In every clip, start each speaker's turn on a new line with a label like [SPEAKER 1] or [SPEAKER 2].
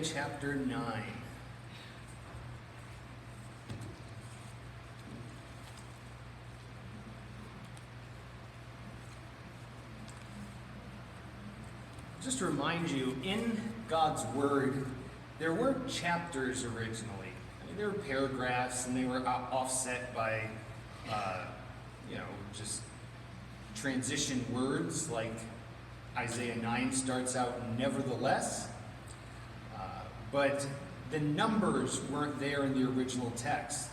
[SPEAKER 1] chapter 9. Just to remind you, in God's Word, there weren't chapters originally. I mean, there were paragraphs, and they were offset by, just transition words, like Isaiah 9 starts out, nevertheless. But the numbers weren't there in the original text.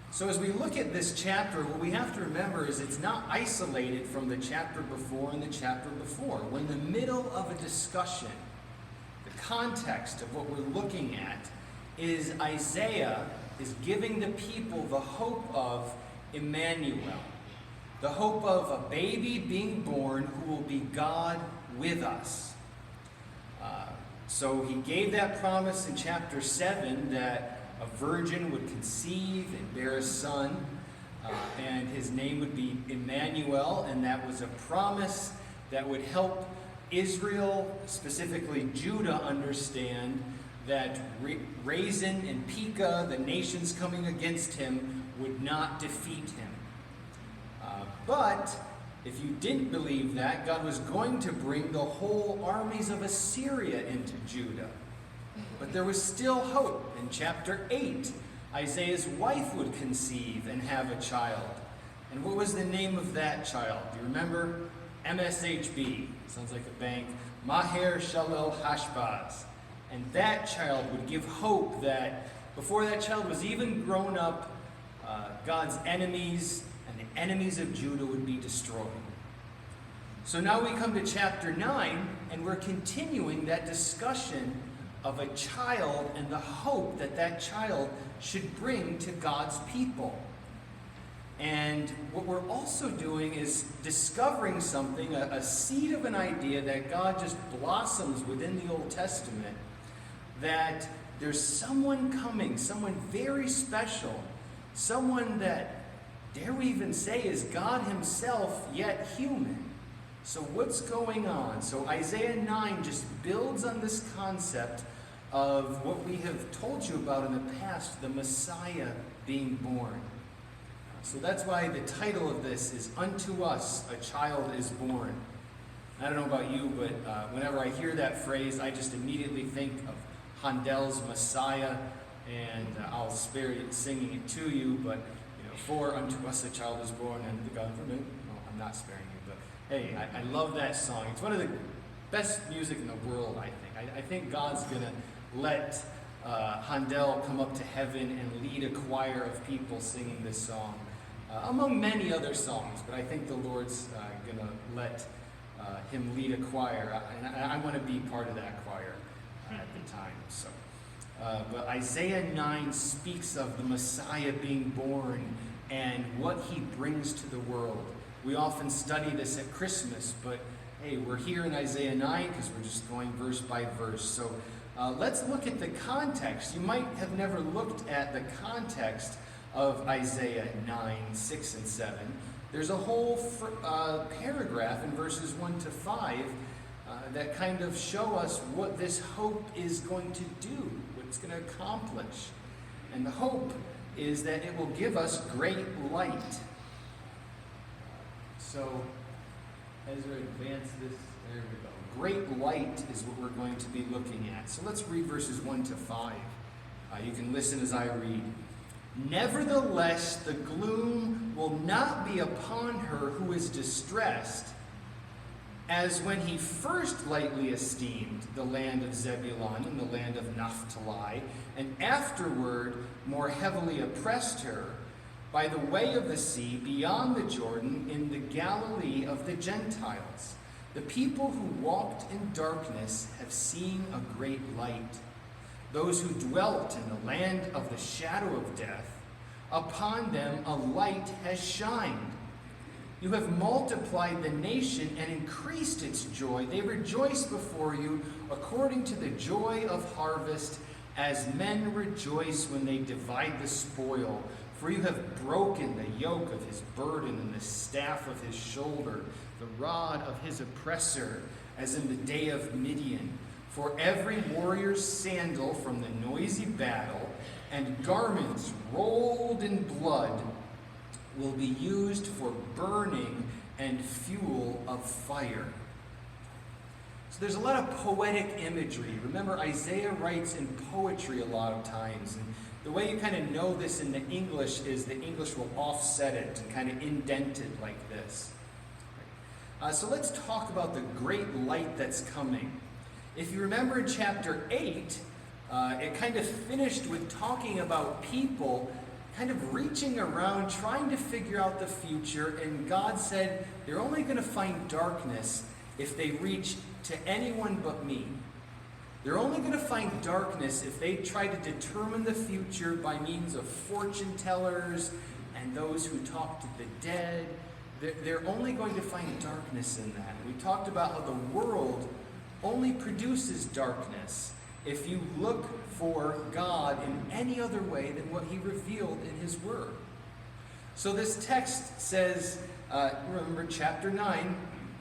[SPEAKER 1] So as we look at this chapter, what we have to remember is it's not isolated from the chapter before and the chapter before. We're in the middle of a discussion. The context of what we're looking at is Isaiah is giving the people the hope of Emmanuel, the hope of a baby being born who will be God with us. So he gave that promise in chapter 7 that a virgin would conceive and bear a son, and his name would be Emmanuel, and that was a promise that would help Israel, specifically Judah, understand that Rezin and Pekah, the nations coming against him, would not defeat him. But if you didn't believe that, God was going to bring the whole armies of Assyria into Judah. But there was still hope. In chapter 8, Isaiah's wife would conceive and have a child. And what was the name of that child? Do you remember? MSHB. Sounds like a bank. Maher Shalal Hashbaz. And that child would give hope that before that child was even grown up, God's enemies and the enemies of Judah would be destroyed. So now we come to chapter 9, and we're continuing that discussion of a child and the hope that that child should bring to God's people. And what we're also doing is discovering something, a seed of an idea that God just blossoms within the Old Testament, that there's someone coming, someone very special, someone that, dare we even say, is God himself, yet human. So what's going on? So Isaiah 9 just builds on this concept of what we have told you about in the past, the Messiah being born. So that's why the title of this is Unto Us a Child is Born. I don't know about you, but whenever I hear that phrase, I just immediately think of Handel's Messiah, and I'll spare you singing it to you, but for unto us a child is born, and the government. No, I'm not sparing you, but hey, I love that song. It's one of the best music in the world, I think. I think God's going to let Handel come up to heaven and lead a choir of people singing this song, among many other songs, but I think the Lord's going to let him lead a choir, and I want to be part of that choir at the time. So. But Isaiah 9 speaks of the Messiah being born and what he brings to the world. We often study this at Christmas, but hey, we're here in Isaiah 9 because we're just going verse by verse. So let's look at the context. You might have never looked at the context of Isaiah 9, 6, and 7. There's a whole paragraph in verses 1 to 5 that kind of show us what this hope is going to do, what it's going to accomplish. And the hope is that it will give us great light. So, as we advance this, there we go. Great light is what we're going to be looking at. So let's read verses 1 to 5. You can listen as I read. Nevertheless, the gloom will not be upon her who is distressed, as when he first lightly esteemed the land of Zebulun and the land of Naphtali, and afterward more heavily oppressed her by the way of the sea beyond the Jordan in the Galilee of the Gentiles. The people who walked in darkness have seen a great light. Those who dwelt in the land of the shadow of death, upon them a light has shined. You have multiplied the nation and increased its joy. They rejoice before you according to the joy of harvest, as men rejoice when they divide the spoil. For you have broken the yoke of his burden and the staff of his shoulder, the rod of his oppressor, as in the day of Midian. For every warrior's sandal from the noisy battle and garments rolled in blood will be used for burning and fuel of fire. So there's a lot of poetic imagery. Remember, Isaiah writes in poetry a lot of times. And the way you kind of know this in the English is the English will offset it and kind of indent it like this. So let's talk about the great light that's coming. If you remember in chapter 8, it kind of finished with talking about people kind of reaching around, trying to figure out the future, and God said they're only going to find darkness if they reach to anyone but me. They're only going to find darkness if they try to determine the future by means of fortune tellers and those who talk to the dead. They're only going to find darkness in that. We talked about how the world only produces darkness if you look for God in any other way than what he revealed in his word. So this text says, remember chapter 9,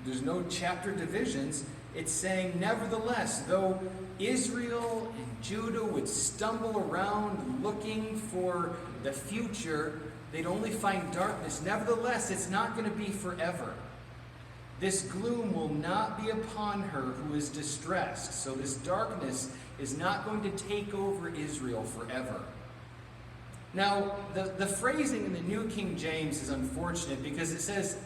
[SPEAKER 1] there's no chapter divisions. It's saying, nevertheless, though Israel and Judah would stumble around looking for the future, they'd only find darkness. Nevertheless, it's not going to be forever. This gloom will not be upon her who is distressed. So this darkness is not going to take over Israel forever. Now, the phrasing in the New King James is unfortunate because it says,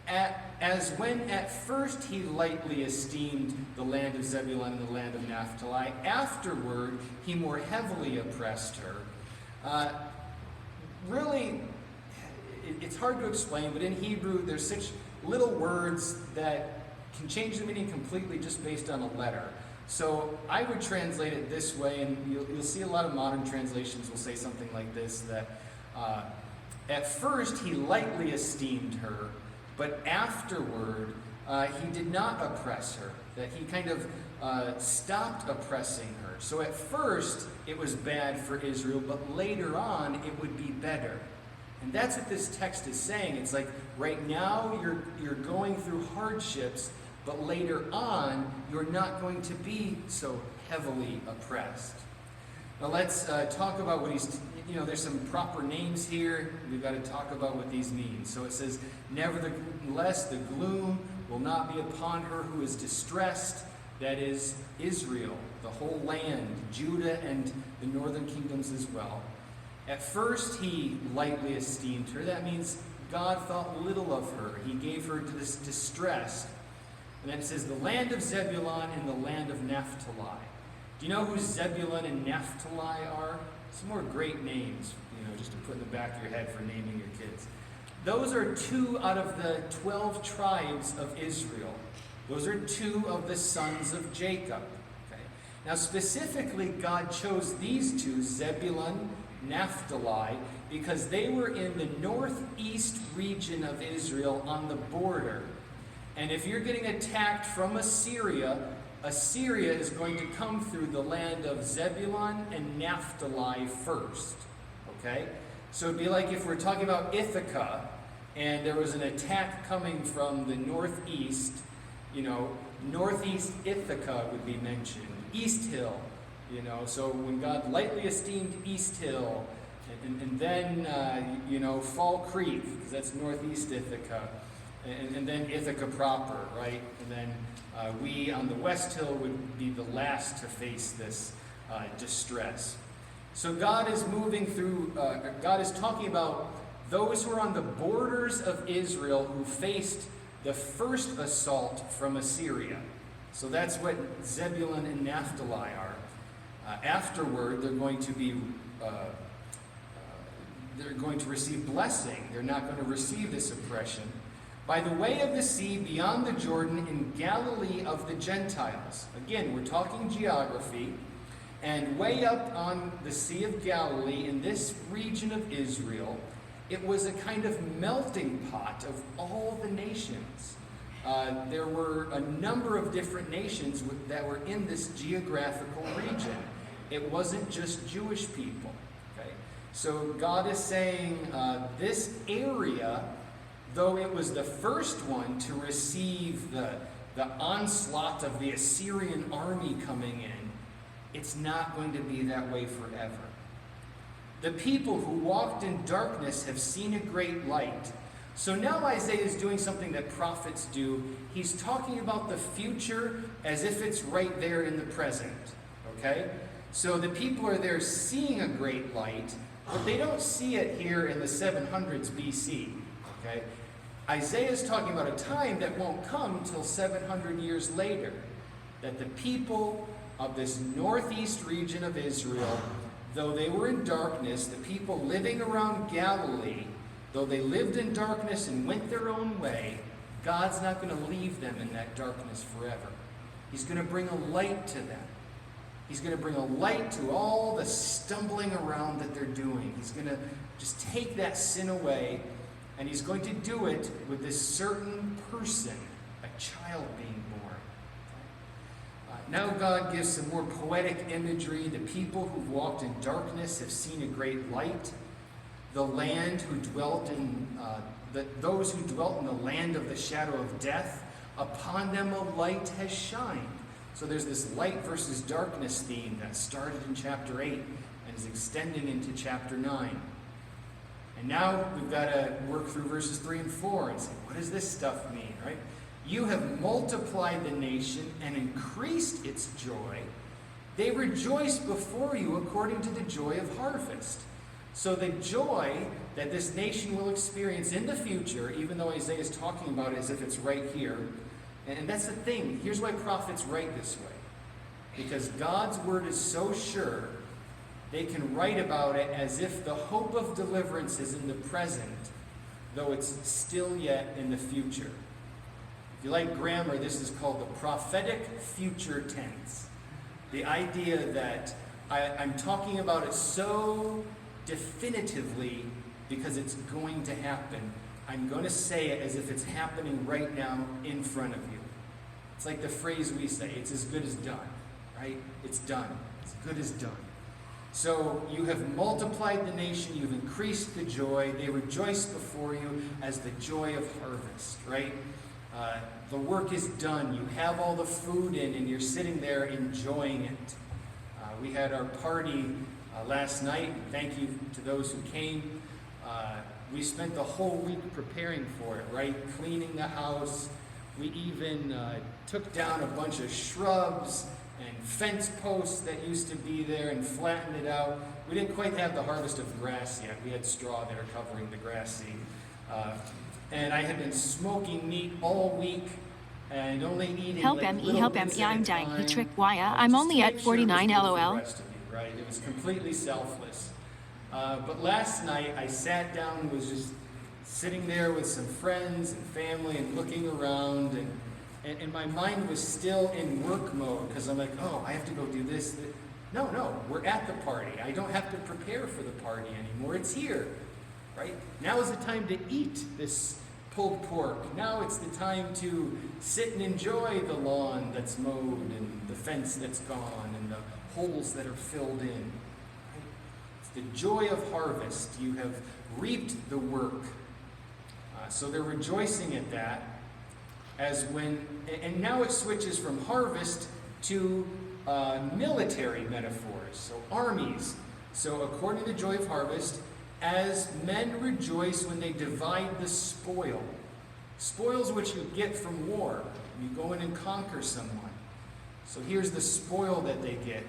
[SPEAKER 1] as when at first he lightly esteemed the land of Zebulun and the land of Naphtali, afterward he more heavily oppressed her. Really, it's hard to explain, but in Hebrew there's such little words that can change the meaning completely just based on a letter. So I would translate it this way, and you'll see a lot of modern translations will say something like this, that at first he lightly esteemed her, but afterward he did not oppress her, that he kind of stopped oppressing her. So at first it was bad for Israel, but later on it would be better. And that's what this text is saying. It's like right now you're going through hardships, but later on you're not going to be so heavily oppressed. Now let's talk about what he's, there's some proper names here. We've got to talk about what these mean. So it says, nevertheless, the gloom will not be upon her who is distressed, that is Israel, the whole land, Judah and the northern kingdoms as well. At first he lightly esteemed her. That means God thought little of her. He gave her to this distress. And then it says, the land of Zebulun and the land of Naphtali. Do you know who Zebulun and Naphtali are? Some more great names, just to put in the back of your head for naming your kids. Those are 2 out of the 12 tribes of Israel. Those are 2 of the sons of Jacob. Okay? Now specifically, God chose these 2, Zebulun, Naphtali, because they were in the northeast region of Israel on the border. And if you're getting attacked from Assyria, Assyria is going to come through the land of Zebulun and Naphtali first. Okay? So it'd be like if we're talking about Ithaca, and there was an attack coming from the northeast, northeast Ithaca would be mentioned. East Hill, so when God lightly esteemed East Hill, and then, Fall Creek, because that's northeast Ithaca, and then Ithaca proper, right? And then we on the West Hill would be the last to face this distress. So God is moving through, God is talking about those who are on the borders of Israel who faced the first assault from Assyria. So that's what Zebulun and Naphtali are. Afterward, they're going to receive blessing. They're not going to receive this oppression. By the way of the sea beyond the Jordan in Galilee of the Gentiles. Again, we're talking geography. And way up on the Sea of Galilee, in this region of Israel, it was a kind of melting pot of all the nations. There were a number of different nations that were in this geographical region. It wasn't just Jewish people. Okay? So God is saying this area, though it was the first one to receive the the onslaught of the Assyrian army coming in, it's not going to be that way forever. The people who walked in darkness have seen a great light. So now Isaiah is doing something that prophets do. He's talking about the future as if it's right there in the present. Okay? So the people are there seeing a great light, but they don't see it here in the 700s BC. Okay? Isaiah is talking about a time that won't come till 700 years later. That the people of this northeast region of Israel, though they were in darkness, the people living around Galilee, though they lived in darkness and went their own way, God's not going to leave them in that darkness forever. He's going to bring a light to them. He's going to bring a light to all the stumbling around that they're doing. He's going to just take that sin away, and he's going to do it with this certain person, a child being born. Now God gives some more poetic imagery. The people who walked in darkness have seen a great light. The land who dwelt in, those who dwelt in the land of the shadow of death, upon them a light has shined. So there's this light versus darkness theme that started in chapter 8 and is extending into chapter 9. And now we've got to work through verses 3 and 4 and say, what does this stuff mean, right? You have multiplied the nation and increased its joy. They rejoice before you according to the joy of harvest. So the joy that this nation will experience in the future, even though Isaiah is talking about it as if it's right here, and that's the thing. Here's why prophets write this way. Because God's word is so sure, they can write about it as if the hope of deliverance is in the present, though it's still yet in the future. If you like grammar, this is called the prophetic future tense. The idea that I'm talking about it so definitively because it's going to happen. I'm going to say it as if it's happening right now in front of you. It's like the phrase we say, it's as good as done, right? It's done. As good as done. So you have multiplied the nation, you've increased the joy, they rejoice before you as the joy of harvest, right? The work is done. You have all the food in and you're sitting there enjoying it. We had our party last night. Thank you to those who came. We spent the whole week preparing for it, right? Cleaning the house. We even took down a bunch of shrubs and fence posts that used to be there and flattened it out. We didn't quite have the harvest of grass yet. We had straw there covering the grass seed. And I had been smoking meat all week and only eating
[SPEAKER 2] Help
[SPEAKER 1] like
[SPEAKER 2] me,
[SPEAKER 1] little
[SPEAKER 2] help
[SPEAKER 1] bits
[SPEAKER 2] me,
[SPEAKER 1] at a
[SPEAKER 2] I'm dying. He
[SPEAKER 1] time,
[SPEAKER 2] tricked Waya. I'm
[SPEAKER 1] just
[SPEAKER 2] only
[SPEAKER 1] to
[SPEAKER 2] at
[SPEAKER 1] make sure it was
[SPEAKER 2] 49
[SPEAKER 1] good for the
[SPEAKER 2] LOL.
[SPEAKER 1] rest of you, right? It was completely selfless. But last night I sat down and was just sitting there with some friends and family and looking around, and my mind was still in work mode because I'm like, oh, I have to go do this. No, we're at the party. I don't have to prepare for the party anymore. It's here, right? Now is the time to eat this pulled pork. Now it's the time to sit and enjoy the lawn that's mowed and the fence that's gone and the holes that are filled in. Right? It's the joy of harvest. You have reaped the work. So they're rejoicing at that and now it switches from harvest to military metaphors, so armies. So according to the joy of harvest, as men rejoice when they divide the spoil. Spoils which you get from war. You go in and conquer someone. So here's the spoil that they get.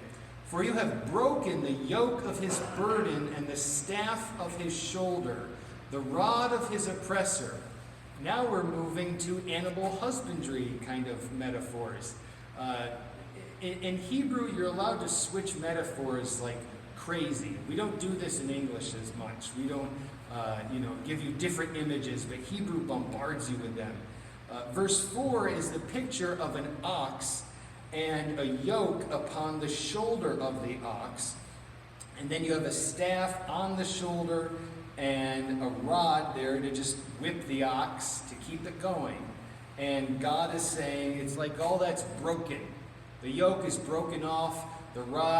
[SPEAKER 1] For you have broken the yoke of his burden and the staff of his shoulder, the rod of his oppressor. Now we're moving to animal husbandry kind of metaphors. In Hebrew, you're allowed to switch metaphors like crazy. We don't do this in English as much. We don't, give you different images, but Hebrew bombards you with them. Verse 4 is the picture of an ox and a yoke upon the shoulder of the ox. And then you have a staff on the shoulder and a rod there to just whip the ox to keep it going. And God is saying, it's like all that's broken. The yoke is broken off, the rod